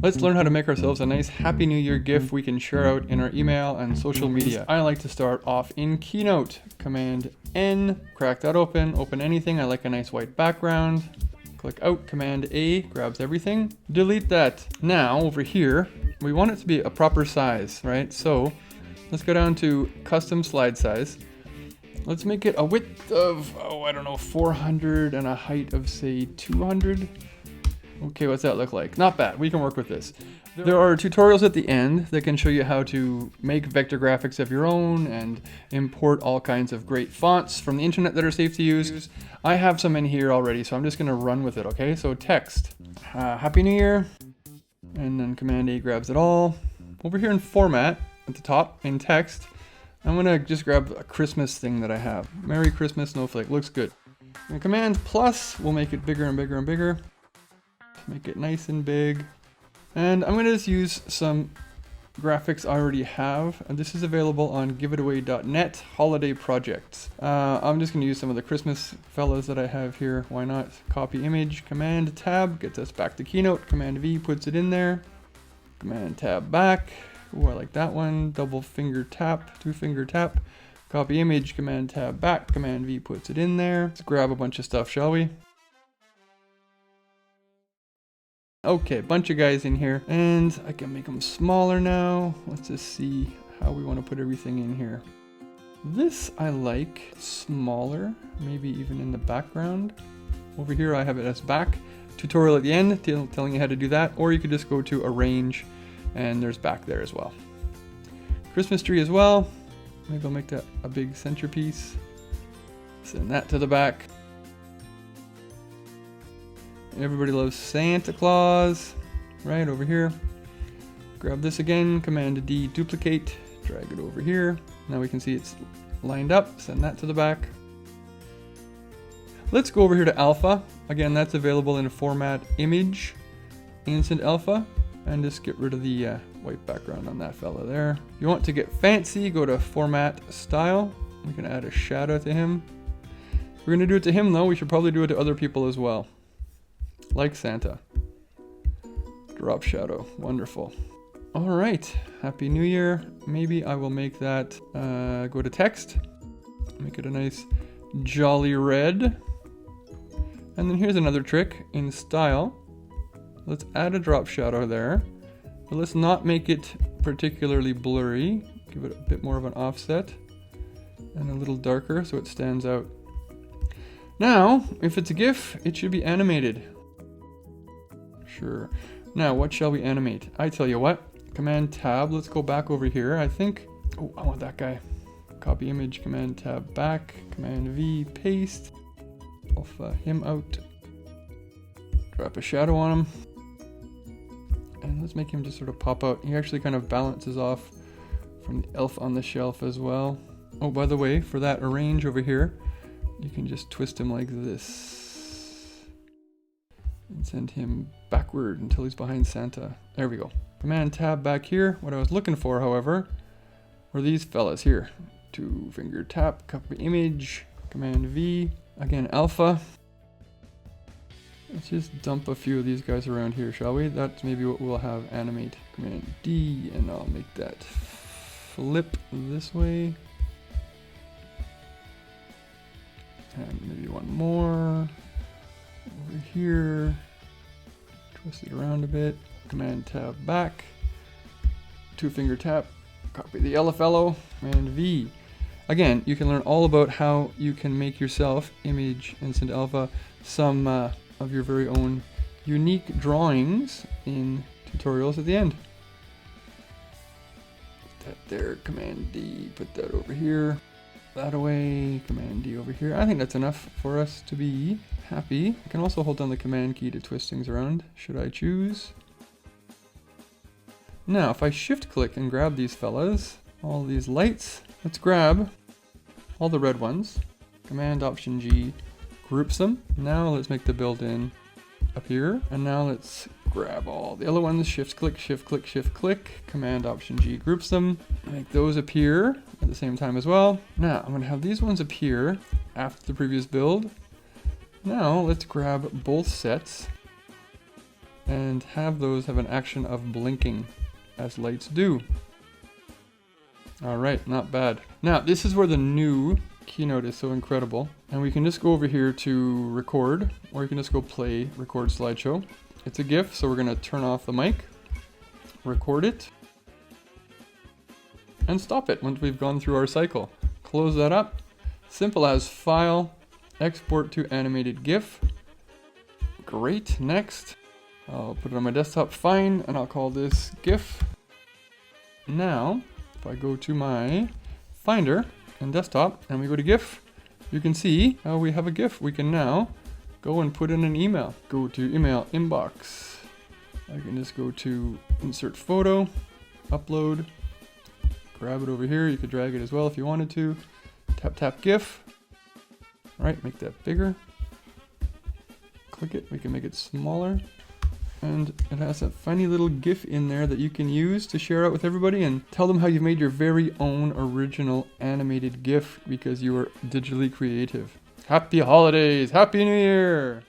Let's learn how to make ourselves a nice Happy New Year GIF we can share out in our email and social media. I like to start off in Keynote. Command N, crack that open, open anything. I like a nice white background. Click out, Command A, grabs everything. Delete that. Now, over here, we want it to be a proper size, right? So, let's go down to custom slide size. Let's make it a width of, 400 and a height of, say, 200. Okay, what's that look like? Not bad, we can work with this. There are tutorials at the end that can show you how to make vector graphics of your own and import all kinds of great fonts from the internet that are safe to use. I have some in here already, so I'm just gonna run with it, okay? So text, Happy New Year, and then Command A grabs it all. Over here in format, at the top, in text, I'm gonna just grab a Christmas thing that I have. Merry Christmas Snowflake, looks good. And Command plus will make it bigger and bigger and bigger. Make it nice and big. And I'm gonna just use some graphics I already have. And this is available on giveitaway.net holiday projects. I'm just gonna use some of the Christmas fellas that I have here. Why not? Copy image, Command Tab, gets us back to Keynote. Command V puts it in there. Command Tab back. Ooh, I like that one. Double finger tap, two finger tap. Copy image, Command Tab back, Command V puts it in there. Let's grab a bunch of stuff, shall we? Okay, bunch of guys in here, and I can make them smaller now. Let's just see how we want to put everything in here. This I like smaller, maybe even in the background. Over here I have it as back. Tutorial at the end telling you how to do that, or you could just go to arrange and there's back there as well. Christmas tree as well. Maybe I'll make that a big centerpiece. Send that to the back. Everybody loves Santa Claus. Right over here. Grab this again, Command D, duplicate, drag it over here. Now we can see it's lined up, send that to the back. Let's go over here to alpha. Again, that's available in format image, instant alpha. And just get rid of the white background on that fella there. If you want to get fancy, go to format style. We can add a shadow to him. If we're gonna do it to him though, we should probably do it to other people as well. Like Santa. Drop shadow, wonderful. All right, Happy New Year. Maybe I will make that, go to text. Make it a nice jolly red. And then here's another trick in style. Let's add a drop shadow there, but let's not make it particularly blurry. Give it a bit more of an offset and a little darker so it stands out. Now, if it's a GIF, it should be animated. Sure. Now, what shall we animate? I tell you what, Command Tab, let's go back over here. I think, oh, I want that guy. Copy image, Command Tab back, Command V, paste. Alpha him out. Drop a shadow on him. And let's make him just sort of pop out. He actually kind of balances off from the elf on the shelf as well. Oh, by the way, for that arrange over here, you can just twist him like this. And send him backward until he's behind Santa. There we go. Command Tab back here. What I was looking for, however, were these fellas here. Two finger tap, copy image, Command V. Again, alpha. Let's just dump a few of these guys around here, shall we? That's maybe what we'll have animate. Command D, and I'll make that flip this way. And maybe one more. Over here. Twist it around a bit. Command Tab back. Two finger tap. Copy the yellow fellow. Command V. Again, you can learn all about how you can make yourself, image, instant alpha, some of your very own unique drawings in tutorials at the end. Put that there, Command D, put that over here, that away, Command D over here. I think that's enough for us to be happy. I can also hold down the Command key to twist things around, should I choose. Now, if I shift click and grab these fellas, all these lights, let's grab all the red ones, Command Option G, groups them. Now let's make the build-in appear. And now let's grab all the other ones, shift click, Command Option G groups them. Make those appear at the same time as well. Now I'm gonna have these ones appear after the previous build. Now let's grab both sets and have those have an action of blinking, as lights do. All right, not bad. Now, this is where the new Keynote is so incredible. And we can just go over here to record, or you can just go play record slideshow. It's a GIF, so we're gonna turn off the mic, record it, and stop it once we've gone through our cycle. Close that up. Simple as file, export to animated GIF. Great, next. I'll put it on my desktop, fine, and I'll call this GIF. Now, if I go to my Finder and desktop and we go to GIF, you can see how we have a GIF. We can now go and put in an email. Go to email inbox. I can just go to insert photo, upload, grab it over here. You could drag it as well if you wanted to. Tap GIF. All right, make that bigger. Click it, we can make it smaller. And it has a funny little GIF in there that you can use to share out with everybody and tell them how you've made your very own original animated GIF because you are digitally creative. Happy holidays! Happy New Year!